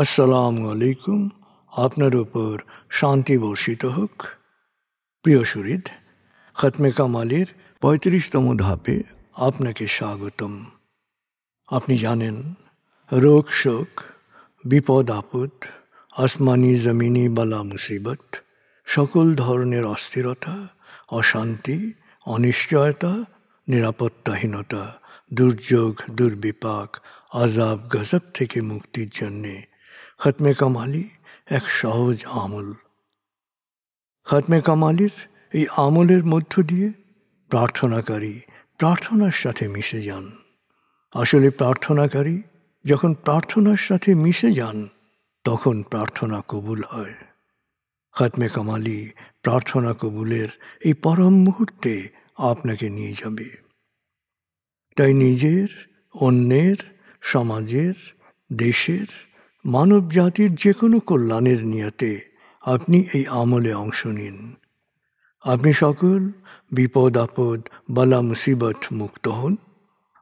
আসসালামু আলাইকুম। আপনার উপর শান্তি বর্ষিত হোক। প্রিয় সুহৃদ, খতমে কামালের ৩৫তম ধাপে আপনাকে স্বাগতম। আপনি জানেন, রোগ শোক, বিপদ আপদ, আসমানি জমিনি বালা মুসিবত, সকল ধরনের অস্থিরতা, অশান্তি, অনিশ্চয়তা, নিরাপত্তাহীনতা, দুর্যোগ, দুর্বিপাক, আজাব গজব থেকে মুক্তির জন্যে খতমে কামালি এক সহজ আমল। খতমে কামালির এই আমলের মধ্য দিয়ে প্রার্থনাকারী প্রার্থনার সাথে মিশে যান। আসলে প্রার্থনাকারী যখন প্রার্থনার সাথে মিশে যান, তখন প্রার্থনা কবুল হয়। খতমে কামালি প্রার্থনা কবুলের এই পরম মুহূর্তে আপনাকে নিয়ে যাবে। তাই নিজের, অন্যের, সমাজের, দেশের, মানব জাতির যে কোনো কল্যাণের নিয়তে আপনি এই আমলে অংশ নিন। আপনি সকল বিপদ আপদ, বালা মুসিবত মুক্ত হন।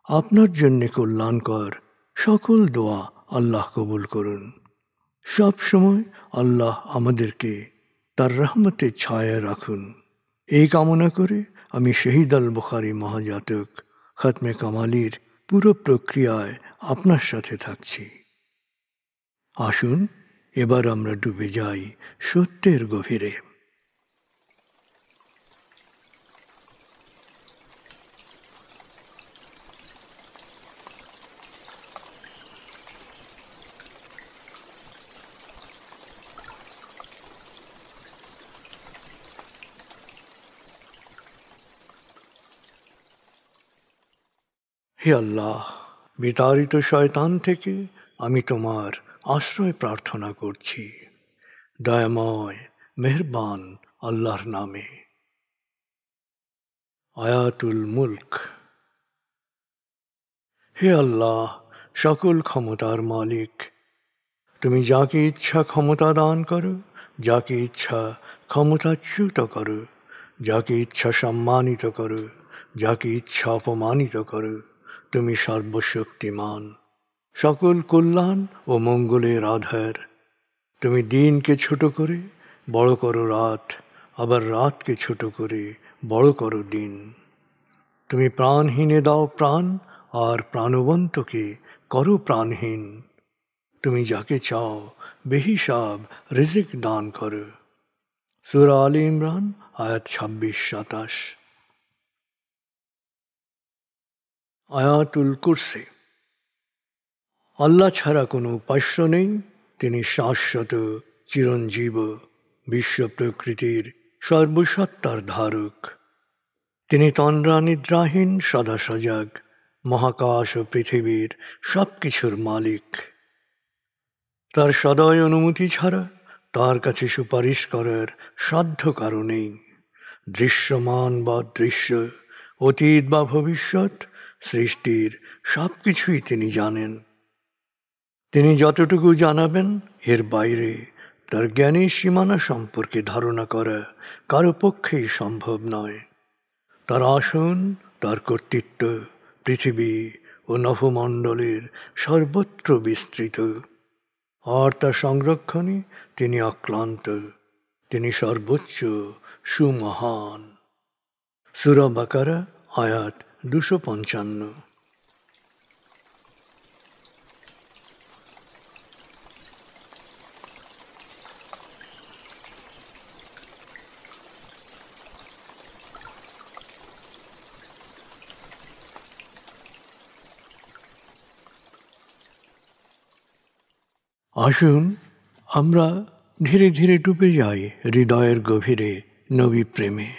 আপনার জন্যে কল্যাণকর সকল দোয়া আল্লাহ কবুল করুন। সব সময় আল্লাহ আমাদেরকে তার রহমতের ছায়ায় রাখুন। এই কামনা করে আমি শহীদ আল বুখারী মহাজাতক খতমে কামালির পুরো প্রক্রিয়ায় আপনার সাথে থাকছি। আসুন এবার আমরা ডুবে যাই সত্যের গভীরে। হে আল্লাহ, বিতাড়িত শয়তান থেকে আমি তোমার আশ্রয় প্রার্থনা করছি। দয়াময় মেহেরবান আল্লাহর নামে। আয়াতুল মুলক। হে আল্লাহ, সকল ক্ষমতার মালিক, তুমি যাকে ইচ্ছা ক্ষমতা দান করো, যাকে ইচ্ছা ক্ষমতাচ্যুত করো, যাকে ইচ্ছা সম্মানিত করো, যাকে ইচ্ছা অপমানিত করো। তুমি সর্বশক্তিমান, সকল কল্যাণ ও মঙ্গলের আধার। তুমি দিনকে ছোট করে বড় করো রাত, আবার রাতকে ছোট করে বড় করো দিন। তুমি প্রাণহীনে দাও প্রাণ, আর প্রাণবন্তকে করো প্রাণহীন। তুমি যাকে চাও বেহিসাব রিজিক দান করো। সূরা আলে ইমরান আয়াত ২৬-২৭। আয়াতুল কুরসি। আল্লাহ ছাড়া কোনো উপাস্য নেই। তিনি শাশ্বত, চিরঞ্জীব, বিশ্ব প্রকৃতির সর্বসত্তার ধারক। তিনি তন্দ্রা নিদ্রাহীন, সদা সজাগ, মহাকাশ ও পৃথিবীর সব কিছুর মালিক। তার সদয় অনুমতি ছাড়া তার কাছে সুপারিশ করার সাধ্য কারো নেই। দৃশ্যমান বা দৃশ্য, অতীত বা ভবিষ্যৎ, সৃষ্টির সব কিছুই তিনি জানেন। তিনি যতটুকু জানাবেন, এর বাইরে তার জ্ঞানের সীমানা সম্পর্কে ধারণা করা কারো পক্ষেই সম্ভব নয়। তার আসন, তার কর্তৃত্ব পৃথিবী ও নভমণ্ডলের সর্বত্র বিস্তৃত, আর তার সংরক্ষণে তিনি অক্লান্ত। তিনি সর্বোচ্চ, সুমহান। সূরা বাকারা আয়াত ২৫৫। আসুন আমরা ধীরে ধীরে ডুবে যাই হৃদয়ের গভীরে নবী প্রেমে।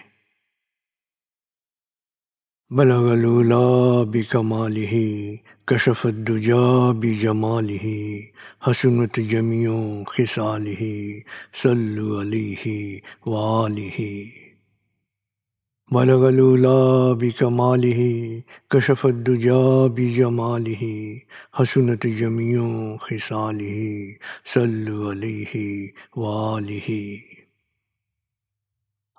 বলগল উলা বিকমালিহি, কশফত দুজা বিজমালিহি, হসনত জমিও খিসালিহি, সল্লু আলাইহি ওয়া আলিহি। بلغ العلا بكماله كشف الدجى بجماله حسنت جميع خصاله صلوا عليه وآله।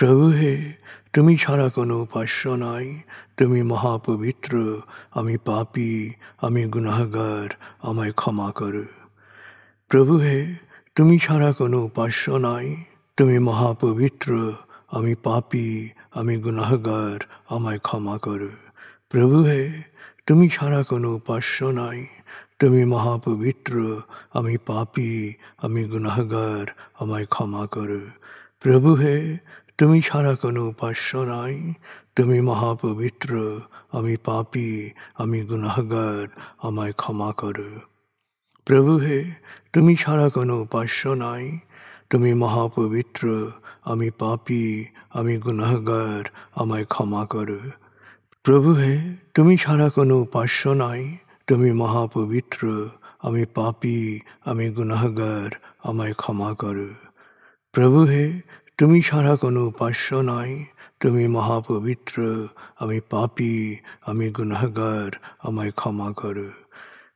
প্রভু হে, তুমি ছাড়া কোনো উপাস্য নাই, তুমি মহাপবিত্র, আমি পাপী, আমি গুনাহগার, আমায় ক্ষমা করো। প্রভু হে, তুমি ছাড়া কোনো উপাস্য নাই, তুমি মহাপবিত্র, আমি পাপী, আমি গুনাহগার, আমায় ক্ষমা করো। প্রভু হে, তুমি ছাড়া কোনো উপাস্য নাই, তুমি মহাপবিত্র, আমি পাপী, আমি গুনাহগার, আমায় ক্ষমা করো। প্রভু হে, তুমি ছাড়া কোনো উপাস্য নাই, তুমি মহাপবিত্র, আমি পাপী, আমি গুনাহগার, আমায় ক্ষমা করো। প্রভু হে, তুমি ছাড়া কোনো উপাস্য নাই, তুমি মহাপবিত্র, আমি পাপী, আমি গুনাহগার, আমায় ক্ষমা করো। প্রভু হে, তুমি ছাড়া কোনো উপাস্য নাই, তুমি মহাপবিত্র, আমি পাপী, আমি গুনাহগার, আমায় ক্ষমা করো। প্রভু হে, তুমি ছাড়া কোনো উপাস্য নাই, তুমি মহাপবিত্র, আমি পাপী, আমি গুনাহগার, আমায় ক্ষমা করো।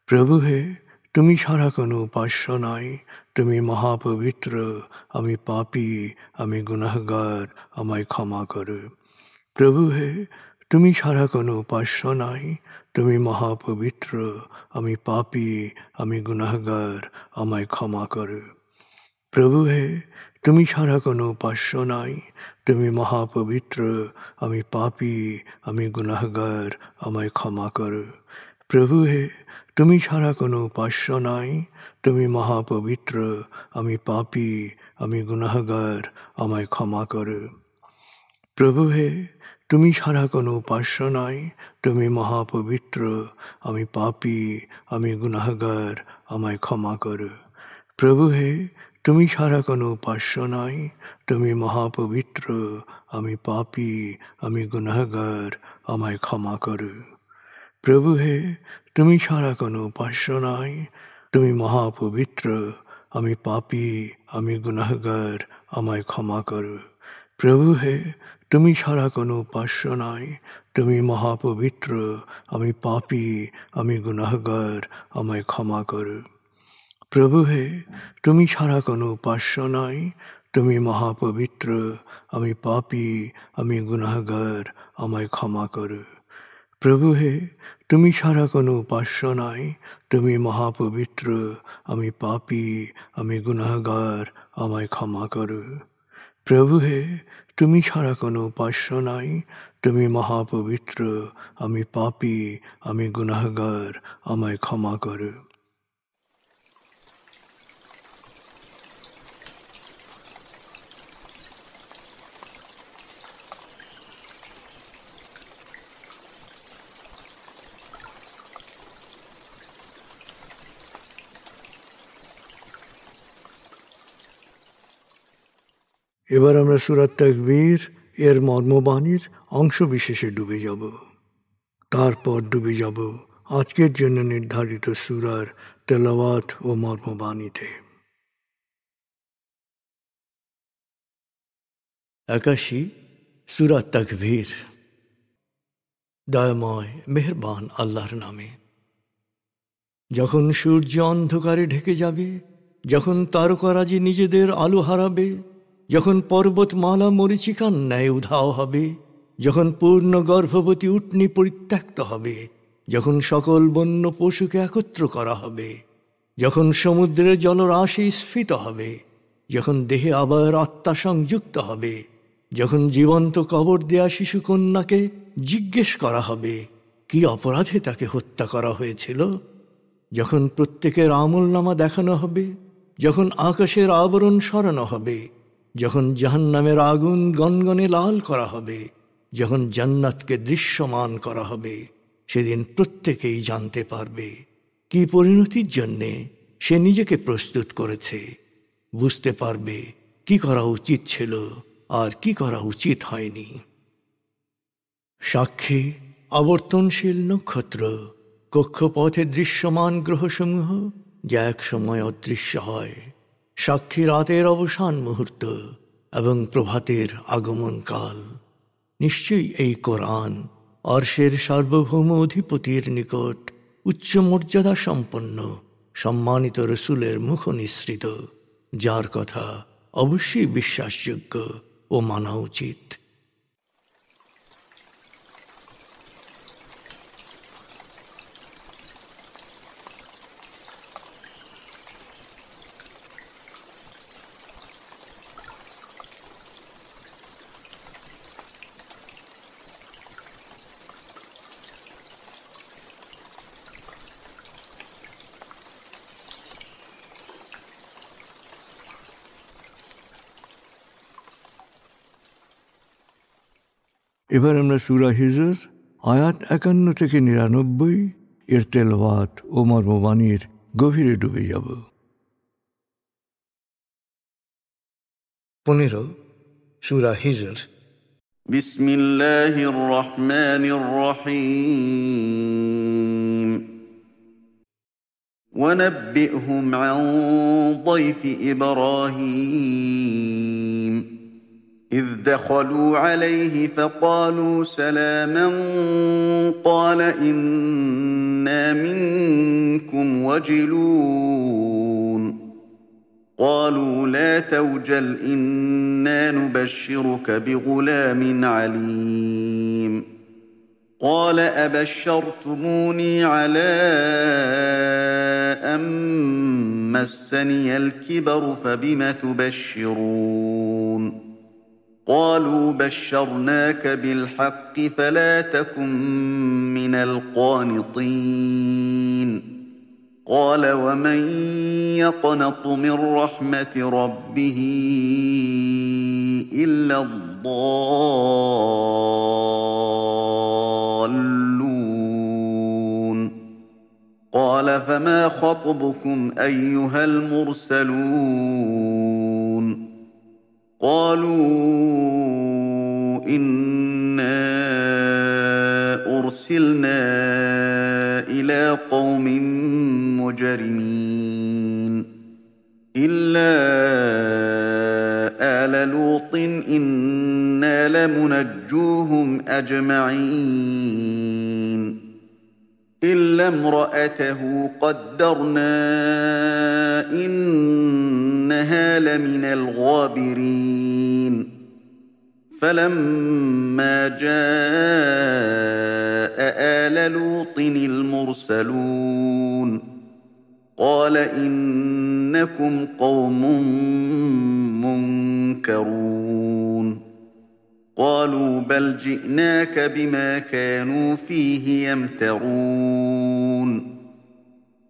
প্রভু হে, তুমি ছাড়া কোনো উপাস্য নাই, তুমি মহাপবিত্র, আমি পাপী, আমি গুনাহগার, আমায় ক্ষমা করো। প্রভু হে, তুমি ছাড়া কোনো উপাস্য নাই, তুমি মহাপবিত্র, আমি পাপী, আমি গুনাহগার, আমায় ক্ষমা করো। প্রভু হে, তুমি ছাড়া কোনো উপাস্য নাই, তুমি মহাপবিত্র, আমি পাপী, আমি গুনাহগার, আমায় ক্ষমা করো। প্রভু হে, তুমি ছাড়া কোনো উপাস্য নাই, তুমি মহাপবিত্র, আমি পাপী, আমি গুনাহগার, আমায় ক্ষমা করো। প্রভু হে, তুমি ছাড়া কোনো উপাস্য নাই, তুমি মহাপবিত্র, আমি পাপী, আমি গুনাহগার, আমায় ক্ষমা করো। প্রভু হে, তুমি ছাড়া কোনো উপাস্য নাই, তুমি মহাপবিত্র, আমি পাপী, আমি গুনাহগার, আমায় ক্ষমা করো। প্রভু হে, তুমি ছাড়া কোনো উপাস্য নাই, তুমি মহাপবিত্র, আমি পাপী, আমি গুনাহগার, আমায় ক্ষমা করো। প্রভু হে, তুমি ছাড়া কোনো উপাস্য নাই, তুমি মহাপবিত্র, আমি পাপী, আমি গুনাহগার, আমায় ক্ষমা করো। প্রভু হে, তুমি ছাড়া কোনো উপাস্য নাই, তুমি মহাপবিত্র, আমি পাপী, আমি গুনাহগার, আমায় ক্ষমা করো। প্রভু হে, তুমি ছাড়া কোনো উপাস্য নাই, তুমি মহাপবিত্র, আমি পাপী, আমি গুনাহগার, আমায় ক্ষমা করো। প্রভু হে, তুমি ছাড়া কোনো উপাস্য নাই, তুমি মহাপবিত্র, আমি পাপী, আমি গুনাহগার, আমায় ক্ষমা করো। এবার আমরা সূরা তাকবীর এর মর্মবাণীর অংশ বিশেষে ডুবে যাব। তারপর ডুবে যাব আজকের জন্য নির্ধারিত সূরার তেলাওয়াত ও মর্মবাণীতে। 81 সূরা তাকবীর। দয়াময় মেহেরবান আল্লাহর নামে। যখন সূর্য অন্ধকারে ঢেকে যাবে, যখন তারকারাজি নিজেদের আলো হারাবে, যখন পর্বতমালা মরীচিকার ন্যায় উধাও হবে, যখন পূর্ণ গর্ভবতী উটনী পরিত্যক্ত হবে, যখন সকল বন্য পশুকে একত্র করা হবে, যখন সমুদ্রের জলরাশি স্ফীত হবে, যখন দেহে আবার আত্মা সংযুক্ত হবে, যখন জীবন্ত কবর দেয়া শিশুকন্যাকে জিজ্ঞেস করা হবে কি অপরাধে তাকে হত্যা করা হয়েছিল, যখন প্রত্যেকের আমলনামা দেখানো হবে, যখন আকাশের আবরণ সরানো হবে, যখন জাহান্নামের আগুন গনগনে লাল করা হবে, যখন জান্নাতকে দৃশ্যমান করা হবে, সেদিন প্রত্যেকেই জানতে পারবে কি পরিণতির জন্যে সে নিজেকে প্রস্তুত করেছে, বুঝতে পারবে কি করা উচিত ছিল আর কি করা উচিত হয়নি। সাক্ষী আবর্তনশীল নক্ষত্র, কক্ষপথে দৃশ্যমান গ্রহসমূহ যা এক সময় অদৃশ্য হয়, সাক্ষী রাতের অবসান মুহূর্ত এবং প্রভাতের আগমন কাল। নিশ্চয়ই এই কোরআন আরশের সার্বভৌম অধিপতির নিকট উচ্চ মর্যাদা সম্পন্ন সম্মানিত রসুলের মুখ নিঃসৃত, যার কথা অবশ্যই বিশ্বাসযোগ্য ও মানা উচিত। এবার আমরা সূরা হিজর আয়াত 51 থেকে 99 এর তেলাওয়াত ও মর্মবাণীর গভীরে ডুবে যাব। 15 সূরা হিজর। বিসমিল্লাহির রহমানির রহিম। ونبئهم عن ضيف إبراهيم إذ دخلوا عليه فقالوا سلاما قال إنا منكم وجلون قالوا لا توجل إنا نبشرك بغلام عليم قال أبشرتموني على أن مسني الكبر فبم تبشرون قالوا بشرناك بالحق فلا تكن من القانطين قال ومن يقنط من رحمة ربه إلا الضالون قال فما خطبكم أيها المرسلون قالوا إنا أرسلنا إلى قوم مجرمين إلا آل لوط إنا لمنجوهم أجمعين إلا امرأته قدرنا إنها لمن الغابرين فلما جاء آل لوط المرسلون قال إنكم قوم منكرون قالوا بل جئناك بما كانوا فيه يمترون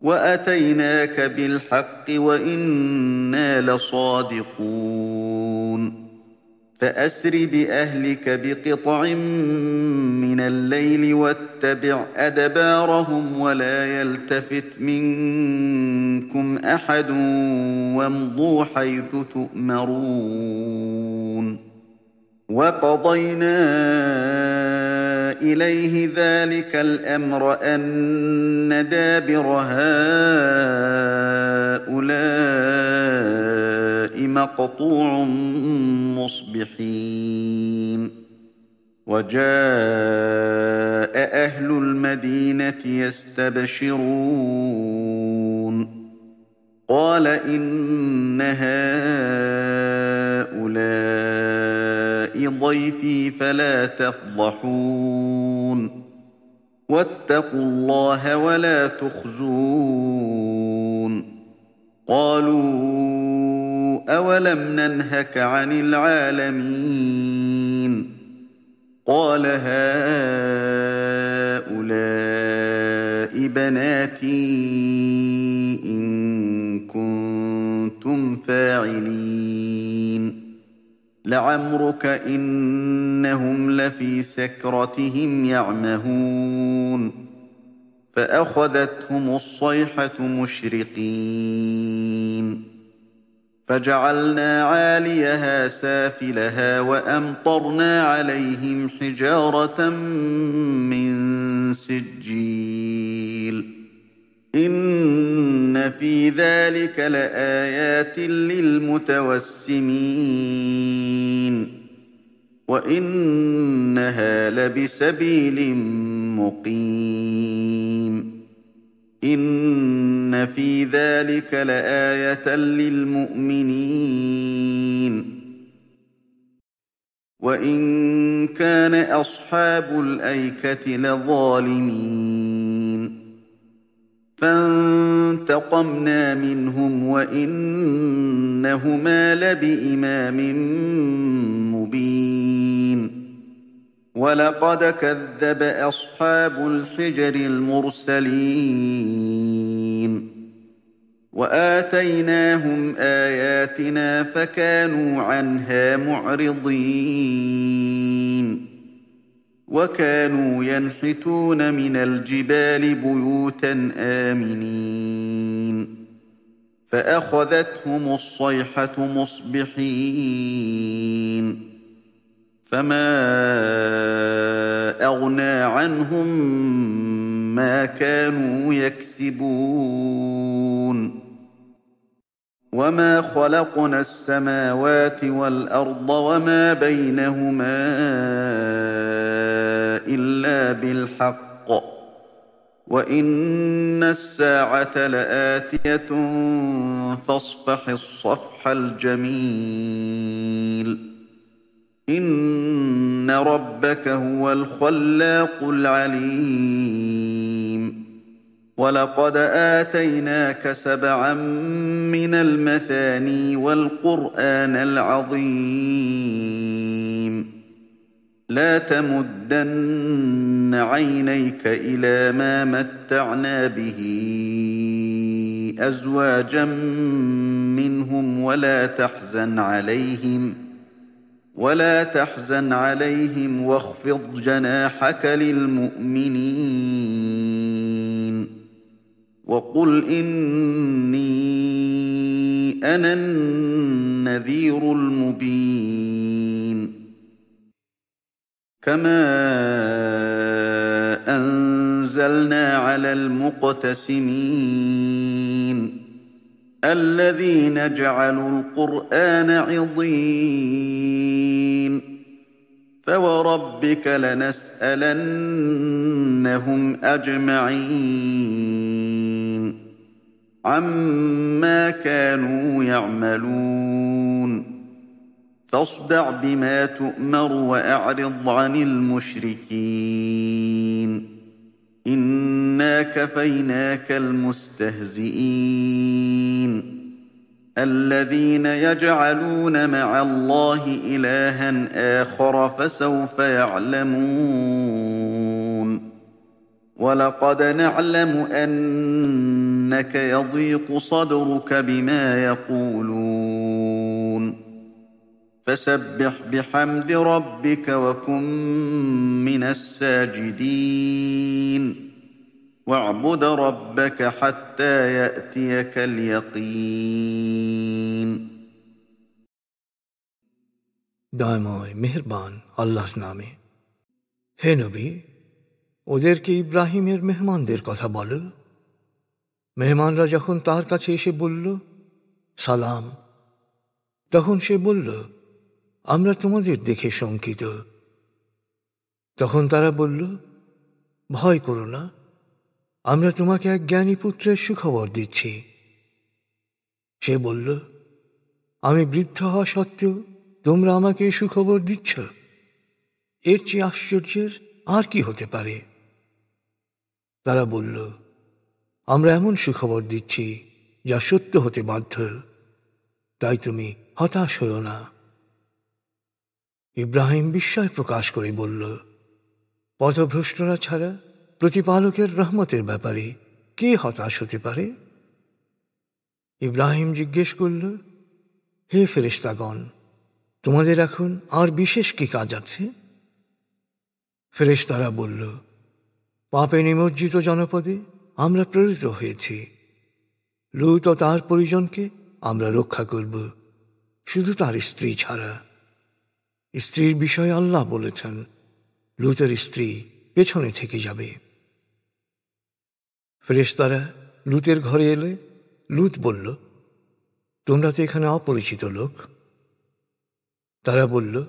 وأتيناك بالحق وإنا لصادقون فأسر بأهلك بقطع من الليل واتبع أدبارهم ولا يلتفت منكم أحد وامضوا حيث تؤمرون وقضينا إليه ذلك الأمر أن دابر هؤلاء مقطوع مصبحين وجاء أهل المدينة يستبشرون قال إن هؤلاء ضيفي فلا تفضحون واتقوا الله ولا تخزون قالوا أولم ننهك عن العالمين قال هؤلاء بناتي إن كنتم فاعلين لعمرك إنهم لفي سكرتهم يعمهون فأخذتهم الصيحة مشرقين فجعلنا عاليها سافلها وأمطرنا عليهم حجارة من سجيل إن في ذلك لآيات للمتوسمين وإنها لبسبيل مقيم إن في ذلك لآية للمؤمنين وإن كان أصحاب الأيكة لظالمين فانتقمنا منهم وإنهما لبإمام مبين ولقد كذب أصحاب الحجر المرسلين وآتيناهم آياتنا فكانوا عنها معرضين وكانوا ينحتون من الجبال بيوتا آمنين فأخذتهم الصيحة مصبحين فما أغنى عنهم ما كانوا يكسبون وما خلقنا السماوات والأرض وما بينهما إلا بالحق وإن الساعة لآتية فاصفح الصفح الجميل إن ربك هو الخلاق العليم ولقد آتيناك 7 من المثاني والقرآن العظيم لا تمدن عينيك إلى ما متعنا به أزواجا منهم ولا تحزن عليهم واخفض جناحك للمؤمنين وقل إني أنا النذير المبين كما أنزلنا على المقتسمين الذين جعلوا القرآن عضين فوربك لنسألنهم أجمعين عما كانوا يعملون فاصدع بما تؤمر وأعرض عن المشركين إنا كفيناك المستهزئين الذين يجعلون مع الله إلها آخر فسوف يعلمون ولقد نعلم أنك يضيق صدرك بما يقولون فسبح بحمد ربك وكن من الساجدين واعبد ربك حتى يأتيك اليقين দয়াময় মেহেরবান আল্লাহর নামে। হে নবী, ওদেরকে ইব্রাহিমের মেহমানদের কথা বলো। মেহমানরা যখন তার কাছে এসে বলল, সালাম, তখন সে বলল, আমরা তোমাদের দেখে শঙ্কিত। তখন তারা বলল, ভয় করো না, আমরা তোমাকে এক জ্ঞানী পুত্রের সুখবর দিচ্ছি। সে বলল, আমি বৃদ্ধ হওয়া সত্ত্বেও তোমরা আমাকে সুখবর দিচ্ছ? এর চেয়ে আশ্চর্যের আর কি হতে পারে? তারা বলল, আমরা এমন সুখবর দিচ্ছি যা সত্য হতে বাধ্য, তাই তুমি হতাশ হও না। ইব্রাহিম বিস্ময় প্রকাশ করে বলল, পথভ্রষ্টরা ছাড়া প্রতিপালকের রহমতের ব্যাপারে কে হতাশ হতে পারে? ইব্রাহিম জিজ্ঞেস করল, হে ফেরেশতাগণ, তোমাদের এখন আর বিশেষ কি কাজ আছে? ফেরেশতারা বলল, পাপে নিমজ্জিত জনপদে আমরা প্রেরিত হয়েছি। লূত ও তার পরিজনকে আমরা রক্ষা করব, শুধু তার স্ত্রী ছাড়া। স্ত্রীর বিষয়ে আল্লাহ বলেছেন, লূতের স্ত্রী পেছনে থেকে যাবে। ফেরেশতারা লূতের ঘরে এলে লূত বলল, তোমরা তো এখানে অপরিচিত লোক। তারা বলল,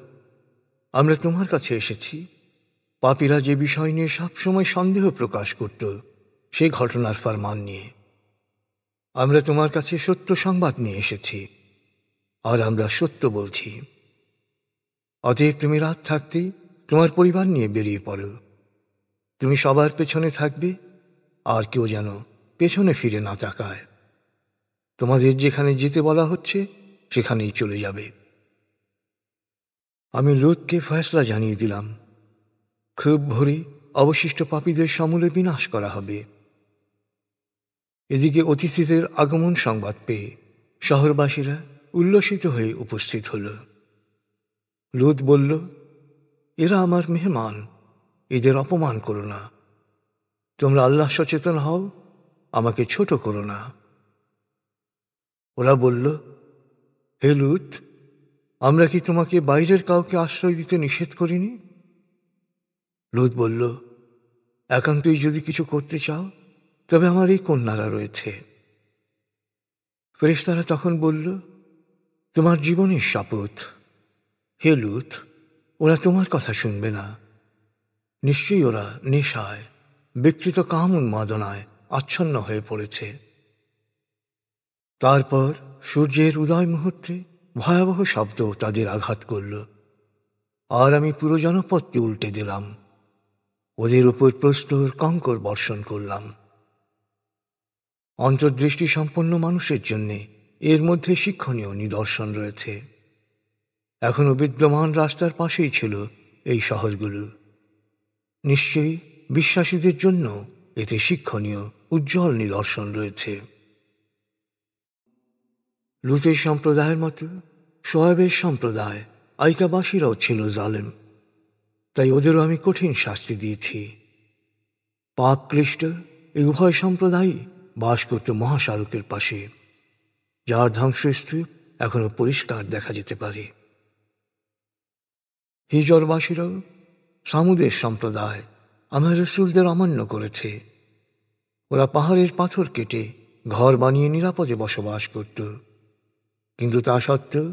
আমরা তোমার কাছে এসেছি পাপীরা যে বিষয় নিয়ে সবসময় সন্দেহ প্রকাশ করত, সে ঘটনার ফরমান নিয়ে। আমরা তোমার কাছে সত্য সংবাদ নিয়ে এসেছি, আর আমরা সত্য বলছি। অতএব তুমি রাত থাকতেই তোমার পরিবার নিয়ে বেরিয়ে পড়ো। তুমি সবার পেছনে থাকবে, আর কেউ যেন পেছনে ফিরে না তাকায়। তোমাদের যেখানে যেতে বলা হচ্ছে সেখানেই চলে যাবে। আমি লূতকে ফয়সলা জানিয়ে দিলাম, খুব ভোরে অবশিষ্ট পাপীদের সমূলে বিনাশ করা হবে। এদিকে অতিথিদের আগমন সংবাদ পেয়ে শহরবাসীরা উল্লসিত হয়ে উপস্থিত হল। লূত বলল, এরা আমার মেহমান, এদের অপমান করো না। তোমরা আল্লাহ সচেতন হও, আমাকে ছোট করো না। ওরা বলল, হে লূত, আমরা কি তোমাকে বাইরের কাউকে আশ্রয় দিতে নিষেধ করিনি? লূত বলল, একান্তই যদি কিছু করতে চাও তবে আমার এই কন্যারা রয়েছে। ফেরেশতারা তখন বলল, তোমার জীবনের শপথ, হে লূত, ওরা তোমার কথা শুনবে না। নিশ্চয়ই ওরা নেশায়, বিকৃত কাম উন্মাদনায় আচ্ছন্ন হয়ে পড়েছে। তারপর সূর্যের উদয় মুহূর্তে ভয়াবহ শব্দ তাদের আঘাত করল, আর আমি পুরো জনপদকে উল্টে দিলাম। ওদের উপর প্রস্তর কঙ্কর বর্ষণ করলাম। অন্তর্দৃষ্টি সম্পন্ন মানুষের জন্য এর মধ্যে শিক্ষণীয় নিদর্শন রয়েছে। এখনো বিদ্যমান রাস্তার পাশেই ছিল এই শহরগুলো। নিশ্চয়ই বিশ্বাসীদের জন্য এতে শিক্ষণীয় উজ্জ্বল নিদর্শন রয়েছে। লূতের সম্প্রদায়ের মতো শোয়েবের সম্প্রদায় আইকাবাসীরাও ছিল জালেম, তাই ওদেরও আমি কঠিন শাস্তি দিয়েছি। পাপ ক্লিষ্ট এই উভয় সম্প্রদায়ই বাস করত মহাসাগরের পাশে, যার ধ্বংসস্তূপ এখনো পরিষ্কার দেখা যেতে পারে। হিজরবাসীরাও সামুদের সম্প্রদায় আমার রাসূলদের অমান্য করেছে। ওরা পাহাড়ের পাথর কেটে ঘর বানিয়ে নিরাপদে বসবাস করত, কিন্তু তা সত্ত্বেও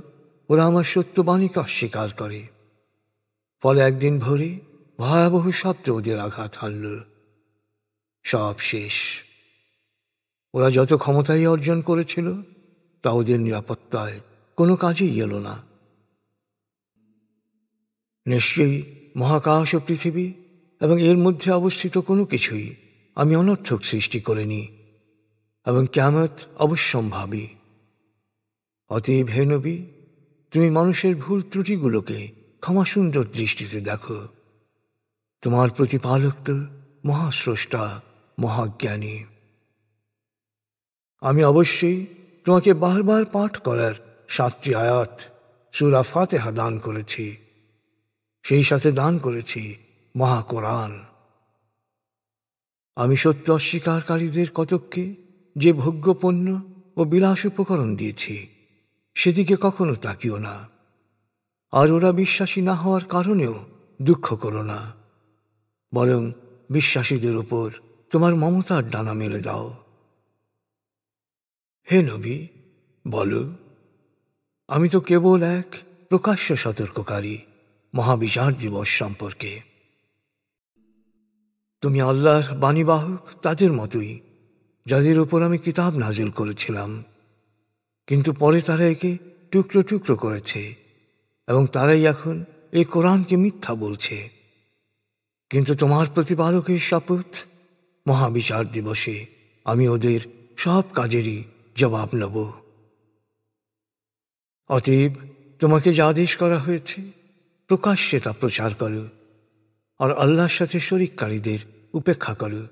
ওরা আমার সত্যবাণীকে অস্বীকার করে। ফলে একদিন ভোরে ভয়াবহ শব্দে ওদের আঘাত হানল। সব শেষ। ওরা যত ক্ষমতাই অর্জন করেছিল তা ওদের নিরাপত্তায় কোনো কাজেই এলো না। নিশ্চয়ই মহাকাশ ও পৃথিবী এবং এর মধ্যে অবস্থিত কোনো কিছুই আমি অনর্থক সৃষ্টি করিনি, এবং কিয়ামত অবশ্যম্ভাবী। অতএব হে নবী, তুমি মানুষের ভুল ত্রুটিগুলোকে ক্ষমাসুন্দর দৃষ্টিতে দেখো। তোমার প্রতিপালক তো মহাস্রষ্টা, মহাজ্ঞানী। আমি অবশ্যই তোমাকে বারবার পাঠ করার 7টি আয়াত সূরা ফাতিহা দান করেছি, সেই সাথে দান করেছি মহা কোরআন। আমি সত্য অস্বীকারীদের কতককে যে ভোগ্যপণ্য ও বিলাস উপকরণ দিয়েছি সেদিকে কখনো তাকিও না, আর ওরা বিশ্বাসী না হওয়ার কারণেও দুঃখ করো না, বরং বিশ্বাসীদের উপর তোমার মমতার ডানা মেলে দাও। হে নবী, বলো, আমি তো কেবল এক প্রকাশ্য সতর্ককারী মহাবিচার দিবস সম্পর্কে। তুমি আল্লাহর বাণীবাহক তাদের মতোই, যাদের উপর আমি কিতাব নাজিল করেছিলাম, কিন্তু পরে তারা একে টুকরো টুকরো করেছে, এবং তারাই এখন এই কোরআনকে মিথ্যা বলছে। কিন্তু তোমার প্রতিপালকের শপথ, মহাবিচার দিবসে আমি ওদের সব কাজেরই জবাব নেব। অতএব তোমাকে যা আদেশ করা হয়েছে প্রকাশ্যে তা প্রচার করো, আর আল্লাহর সাথে শরিককারীদের উপেক্ষা করো।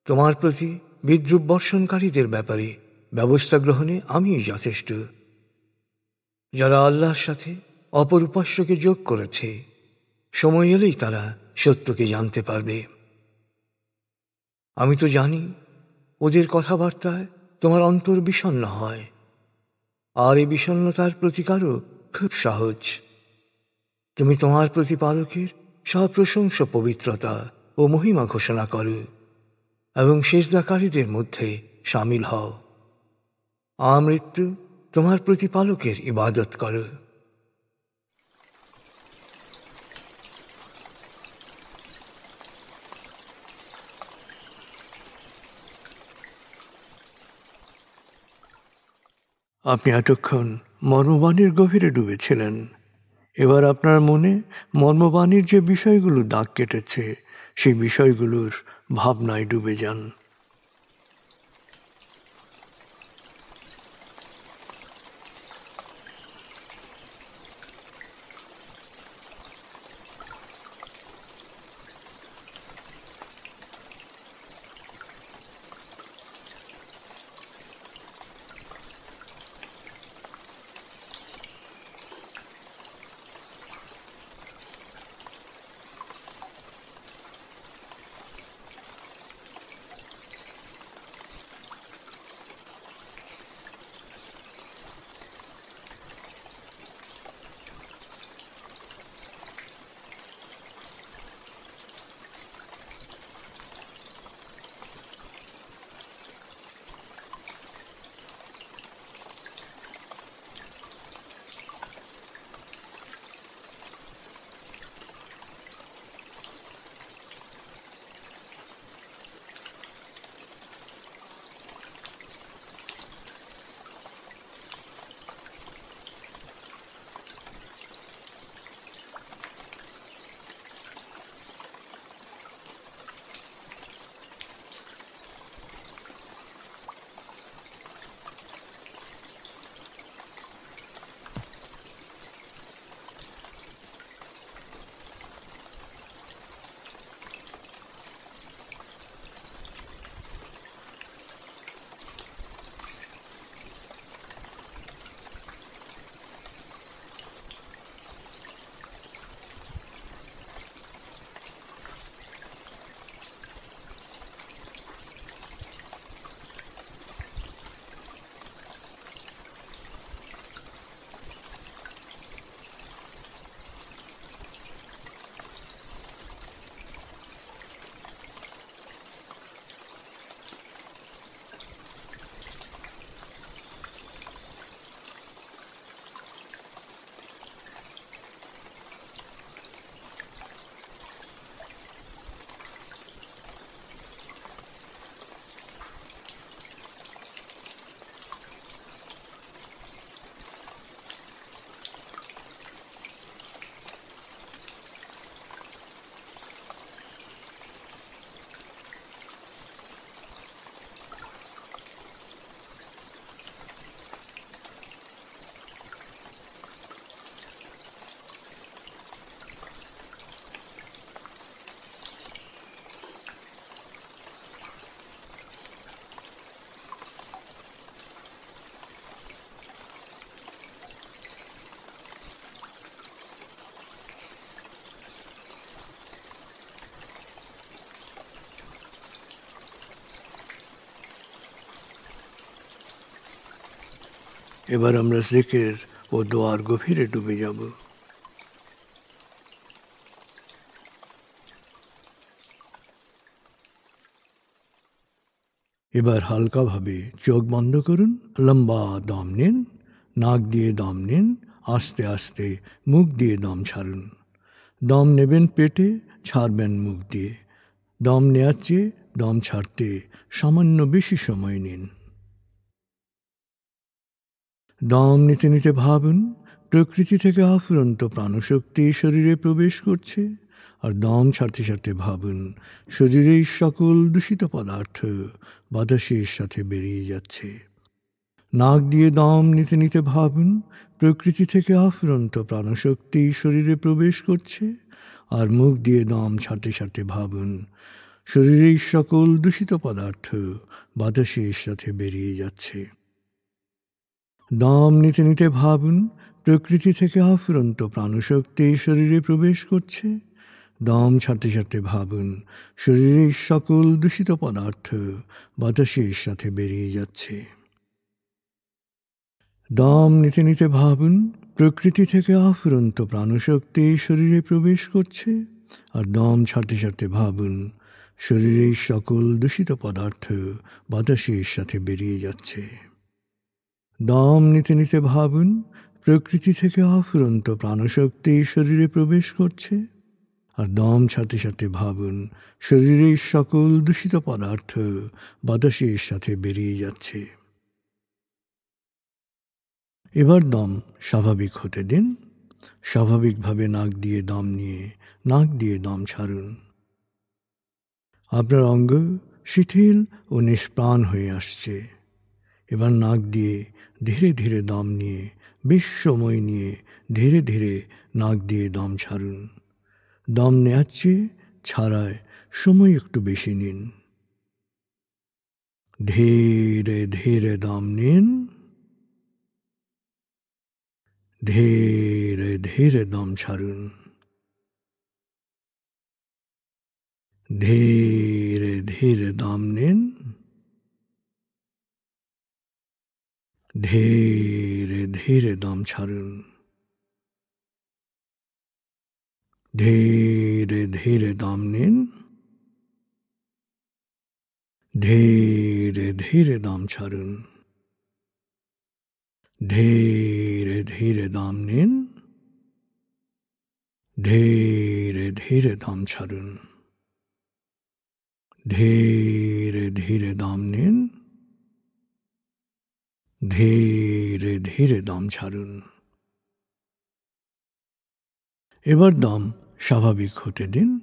তোমার প্রতি বিদ্রূপ বর্ষণকারীদের ব্যাপারে ব্যবস্থা গ্রহণে আমিই যথেষ্ট। যারা আল্লাহর সাথে অপর উপাস্যকে যোগ করেছে, সময় এলেই তারা সত্যকে জানতে পারবে। আমি তো জানি ওদের কথাবার্তায় তোমার অন্তর বিষণ্ণ হয়, আর এই বিষণ্ণতার প্রতিকারও খুব সহজ। তুমি তোমার প্রতিপালকের সপ্রশংস পবিত্রতা ও মহিমা ঘোষণা করো, এবং সিজদাকারীদের মধ্যে শামিল হও। আমৃত্যু তোমার প্রতিপালকের ইবাদত করো। আপনি এতক্ষণ মর্মবাণীর গভীরে ডুবেছিলেন। এবার আপনার মনে মর্মবাণীর যে বিষয়গুলো দাগ কেটেছে সেই বিষয়গুলোর ভাবনায় ডুবে যান। এবার আমরা জিকির ও দোয়ার গভীরে ডুবে যাব। এবার হালকাভাবে চোখ বন্ধ করুন, লম্বা দম নিন, নাক দিয়ে দম নিন, আস্তে আস্তে মুখ দিয়ে দম ছাড়ুন। দম নেবেন পেটে, ছাড়বেন মুখ দিয়ে। দম নেওয়ার চেয়ে দম ছাড়তে সামান্য বেশি সময় নিন। দম নিতে নিতে ভাবুন প্রকৃতি থেকে আফুরন্ত প্রাণশক্তি শরীরে প্রবেশ করছে, আর দম ছাড়তে ছাড়তে ভাবুন শরীরের সকল দূষিত পদার্থ বাতাসের সাথে বেরিয়ে যাচ্ছে। নাক দিয়ে দম নিতে নিতে ভাবুন প্রকৃতি থেকে আফুরন্ত প্রাণশক্তি শরীরে প্রবেশ করছে, আর মুখ দিয়ে দম ছাড়তে ছাড়তে ভাবুন শরীরের সকল দূষিত পদার্থ বাতাসের সাথে বেরিয়ে যাচ্ছে। দম নিতে নিতে ভাবুন প্রকৃতি থেকে আফুরন্ত প্রাণশক্তি শরীরে প্রবেশ করছে, দম ছাড়তে ছাড়তে ভাবুন শরীরের সকল দূষিত পদার্থ বাতাসের সাথে বেরিয়ে যাচ্ছে। দম নিতে নিতে ভাবুন প্রকৃতি থেকে আফুরন্ত প্রাণশক্তি শরীরে প্রবেশ করছে, আর দম ছাড়তে ছাড়তে ভাবুন শরীরের সকল দূষিত পদার্থ বাতাসের সাথে বেরিয়ে যাচ্ছে। দম নিতে নিতে ভাবুন প্রকৃতি থেকে আফুরন্ত প্রাণশক্তি শরীরে প্রবেশ করছে, আর দম ছাড়তে ছাড়তে ভাবুন শরীরের সকল দূষিত পদার্থ বাতাসের সাথে বেরিয়ে যাচ্ছে। এবার দম স্বাভাবিক হতে দিন। স্বাভাবিকভাবে নাক দিয়ে দম নিয়ে নাক দিয়ে দম ছাড়ুন। আপনার অঙ্গ শিথিল ও নিষ্প্রাণ হয়ে আসছে। এবার নাক দিয়ে ধীরে ধীরে দম নিয়ে বেশ সময় নিয়ে ধীরে ধীরে নাক দিয়ে দম ছাড়ুন। দম নেওয়ার চেয়ে ছাড়ায় সময় একটু বেশি নিন। ধীরে ধীরে দম নিন, ধীরে ধীরে দম ছাড়ুন। ধীরে ধীরে দম নিন, ধীরে ধীরে দম ছাড়ুন। ধীরে ধীরে দম নিন, ধীরে ধীরে দম ছাড়ুন। ধীরে ধীরে দম নিন, ধীরে ধীরে দম ছাড়ুন। ধীরে ধীরে দম নিন, ধীরে ধীরে দম ছাড়ুন। এবার দম স্বাভাবিক হতে দিন।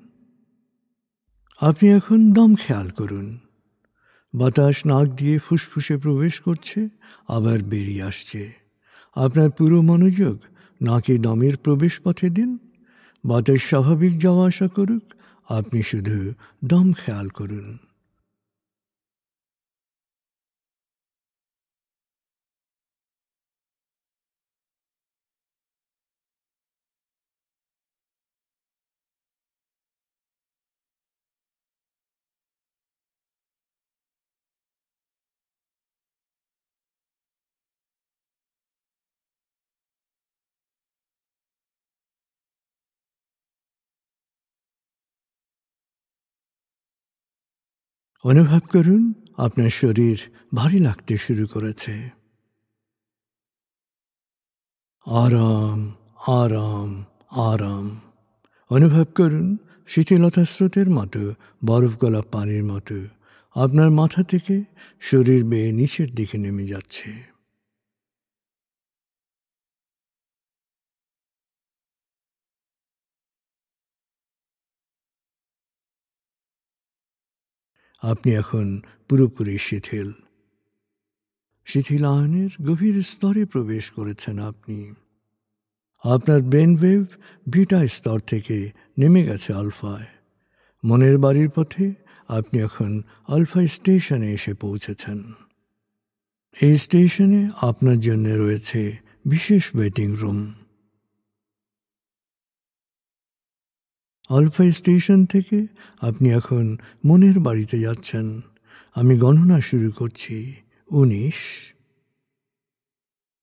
আপনি এখন দম খেয়াল করুন। বাতাস নাক দিয়ে ফুসফুসে প্রবেশ করছে, আবার বেরিয়ে আসছে। আপনার পুরো মনোযোগ নাকে দমের প্রবেশ পথে দিন। বাতাস স্বাভাবিক যাওয়া আসা করুক, আপনি শুধু দম খেয়াল করুন। অনুভব করুন আপনার শরীর ভারী লাগতে শুরু করেছে। আরাম, আরাম, আরাম। অনুভব করুন শীতলতা স্রোতের মতো, বরফ গলা পানির মতো আপনার মাথা থেকে শরীর বেয়ে নিচের দিকে নেমে যাচ্ছে। আপনি এখন পুরোপুরি শিথিল। শিথিলায়নের গভীর স্তরে প্রবেশ করেছেন আপনি। আপনার ব্রেন ওয়েভ বিটা স্তর থেকে নেমে গেছে আলফায়। মনের বাড়ির পথে আপনি এখন আলফা স্টেশনে এসে পৌঁছেছেন। এই স্টেশনে আপনার জন্য রয়েছে বিশেষ ওয়েটিং রুম। আলফা স্টেশন থেকে আপনি এখন মনের বাড়িতে যাচ্ছেন। আমি গণনা শুরু করছি। 19।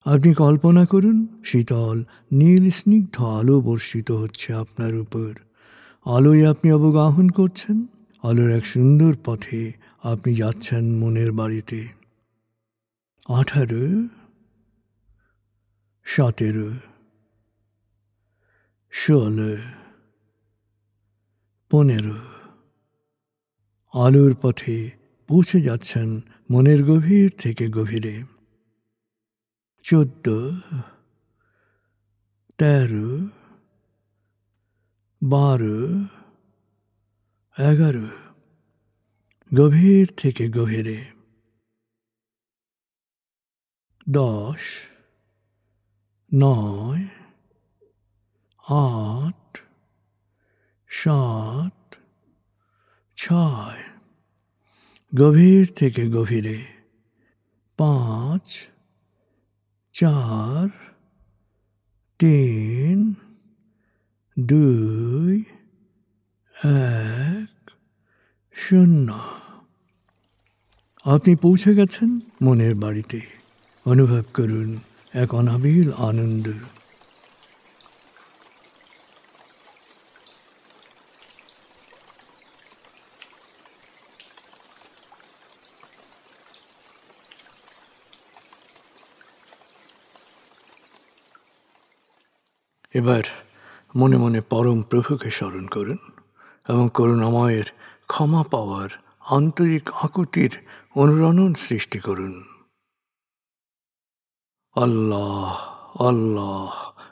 আপনি কল্পনা করুন শীতল নীল স্নিগ্ধ আলো বর্ষিত হচ্ছে আপনার উপর। আলোয় আপনি অবগাহন করছেন। আলোর এক সুন্দর পথে আপনি যাচ্ছেন মনের বাড়িতে। 18, 17, 16, 15। আলোর পথে পৌঁছে যাচ্ছেন মনের গভীর থেকে গভীরে। 14, 13, 12, 11। গভীর থেকে গভীরে। 10, 9, 8, 7, 6। গভীর থেকে গভীরে। 5, 4, 3, 2, 1, 0। আপনি পৌঁছে গেছেন মনের বাড়িতে। অনুভব করুন এক অনাবিল আনন্দ। এবার মনে মনে পরম প্রভুকে স্মরণ করুন এবং করুণাময়ের ক্ষমা পাওয়ার আন্তরিক আকুতির অনুরণন সৃষ্টি করুন। আল্লাহ, আল্লাহ,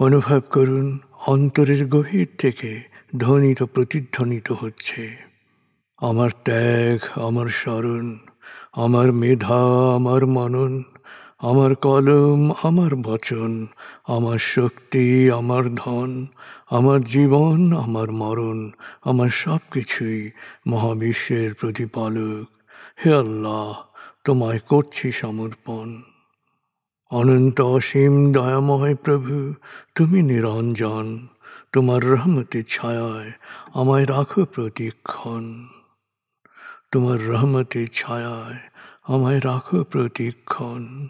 অনুভব করুন অন্তরের গভীর থেকে ধ্বনিত প্রতিধ্বনিত হচ্ছে, আমার ত্যাগ, আমার স্মরণ, আমার মেধা, আমার মনন, আমার কলম, আমার বচন, আমার শক্তি, আমার ধন, আমার জীবন, আমার মরণ, আমার সব কিছুই মহাবিশ্বের প্রতিপালক। হে আল্লাহ, তোমায় করছি সমর্পণ। অনন্ত অসীম দয়াময় প্রভু, তুমি নিরঞ্জন, তোমার রহমতের ছায়ায় আমায় রাখো প্রতিক্ষণ। তোমার রহমতের ছায়ায় আমায় রাখো প্রতিক্ষণ।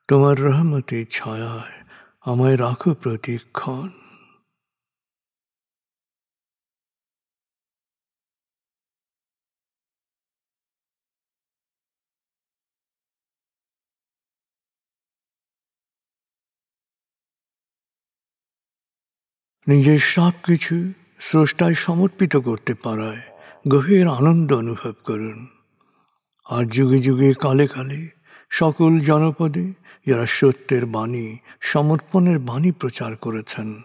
তোমার রহমতের ছায়ায় আমায় রাখো প্রতিক্ষণ। নিজের সব কিছু স্রষ্টায় সমর্পিত করতে পারায় গভীর আনন্দ অনুভব করুন। আর যুগে যুগে কালে কালে সকল জনপদে যারা সত্যের বাণী, সমর্পণের বাণী প্রচার করেছেন,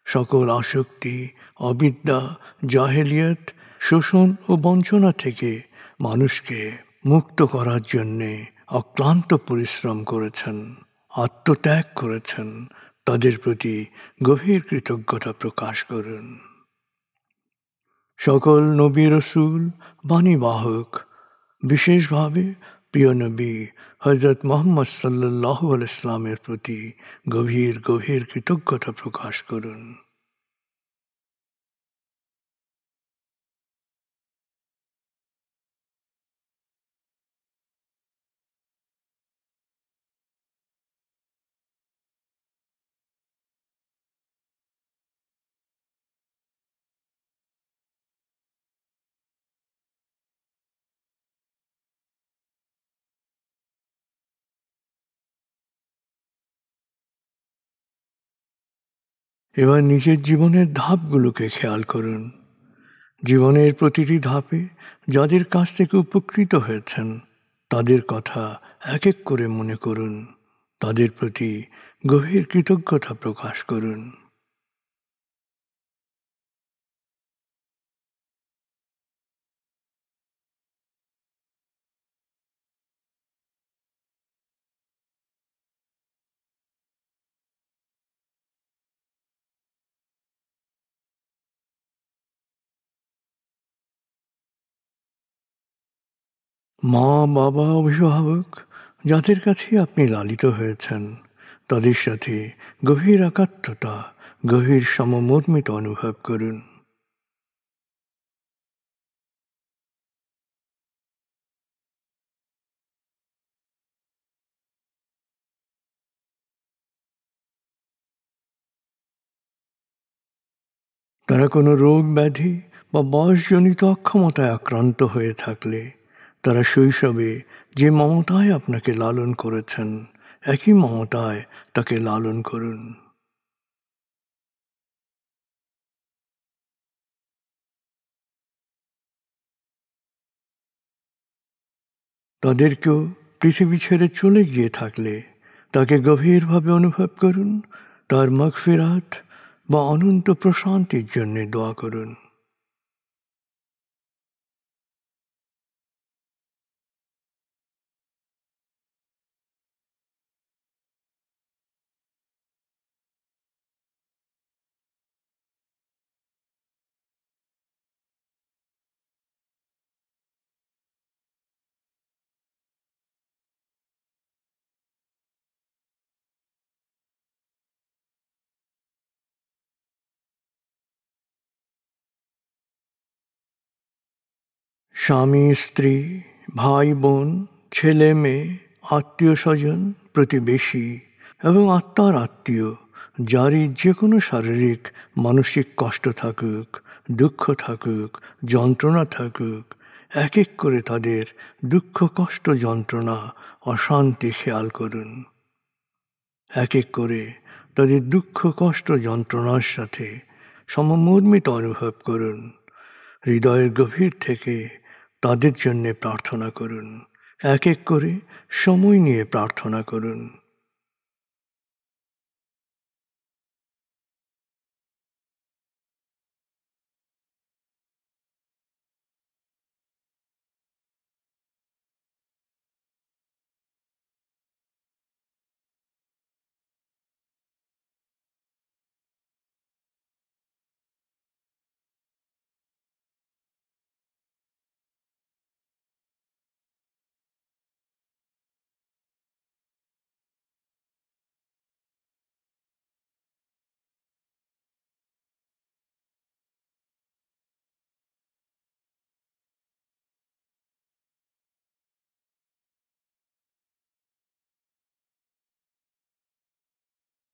সকল আসক্তি, অবিদ্যা, জাহেলিয়ত, শোষণ ও বঞ্চনা থেকে মানুষকে মুক্ত করার জন্যে অক্লান্ত পরিশ্রম করেছেন, আত্মত্যাগ করেছেন, তাদের প্রতি গভীর কৃতজ্ঞতা প্রকাশ করুন। সকল নবী রসুল, বাণীবাহক, বিশেষভাবে প্রিয় নবী হযরত মুহাম্মদ সাল্লাল্লাহু আলাইহি ওয়াসাল্লামের প্রতি গভীর গভীর কৃতজ্ঞতা প্রকাশ করুন। এবার নিজের জীবনের ধাপগুলোকে খেয়াল করুন। জীবনের প্রতিটি ধাপে যাদের কাছ থেকে উপকৃত হয়েছেন তাদের কথা এক এক করে মনে করুন, তাদের প্রতি গভীর কৃতজ্ঞতা প্রকাশ করুন। মা, বাবা, অভিভাবক যাদের কাছে আপনি লালিত হয়েছেন তাদের সাথে গভীর একাত্মতা, গভীর সমমর্মিত অনুভব করুন। তারা কোনো রোগ ব্যাধি বা বয়সজনিত অক্ষমতায় আক্রান্ত হয়ে থাকলে তারা শৈশবে যে মমতায় আপনাকে লালন করেছেন একই মমতায় তাকে লালন করুন। তাদের কেউ পৃথিবী ছেড়ে চলে গিয়ে থাকলে তাকে গভীরভাবে অনুভব করুন, তার মাগফিরাত বা অনন্ত প্রশান্তির জন্য দোয়া করুন। স্বামী, স্ত্রী, ভাই, বোন, ছেলে, মেয়ে, আত্মীয় স্বজন, প্রতিবেশী এবং আত্মার আত্মীয় যারই যে কোনো শারীরিক মানসিক কষ্ট থাকুক, দুঃখ থাকুক, যন্ত্রণা থাকুক, এক এক করে তাদের দুঃখ, কষ্ট, যন্ত্রণা, অশান্তি খেয়াল করুন। এক এক করে তাদের দুঃখ, কষ্ট, যন্ত্রণার সাথে সমমর্মিত অনুভব করুন। হৃদয়ের গভীর থেকে তাদের জন্যে প্রার্থনা করুন। এক এক করে সময় নিয়ে প্রার্থনা করুন।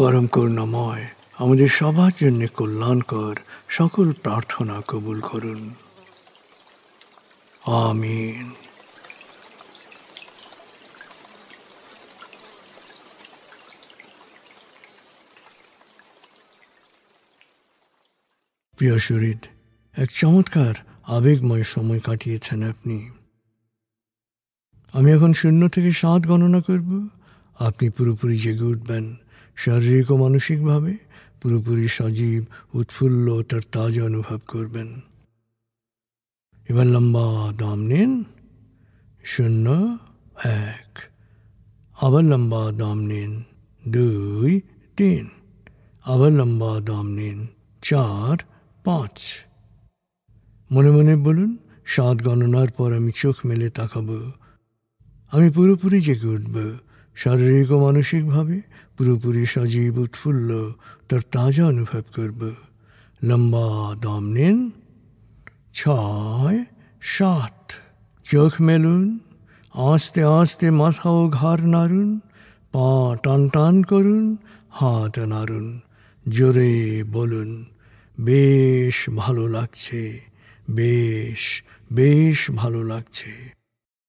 পরম করুণাময় আমাদের সবার জন্য কল্যাণকর সকল প্রার্থনা কবুল করুন। আমিন। প্রিয় শরীদ, এক চমৎকার আবেগময় সময় কাটিয়েছেন আপনি। আমি এখন 0 থেকে 7 গণনা করব। আপনি পুরোপুরি জেগে উঠবেন, শারীরিক ও মানসিকভাবে পুরোপুরি সজীব, উৎফুল্ল, তার তাজা অনুভব করবেন। এবার লম্বা দম নিন। 0, 1। আবার লম্বা দম নিন। 2, 3। আবার লম্বা দম নিন। 4, 5। মনে মনে বলুন, 7 গণনার পর আমি চোখ মেলে তাকাবো। আমি পুরোপুরি জেগে উঠব, শারীরিক ও মানসিকভাবে পুরোপুরি সজীব, উৎফুল্ল, তার তাজা অনুভব করব। লম্বা দম নিন। 6, 7। চোখ মেলুন। আস্তে আস্তে মাথা ও ঘাড় নাড়ুন। পা টান টান করুন। হাত নাড়ুন। জোরে বলুন, বেশ ভালো লাগছে, বেশ বেশ ভালো লাগছে।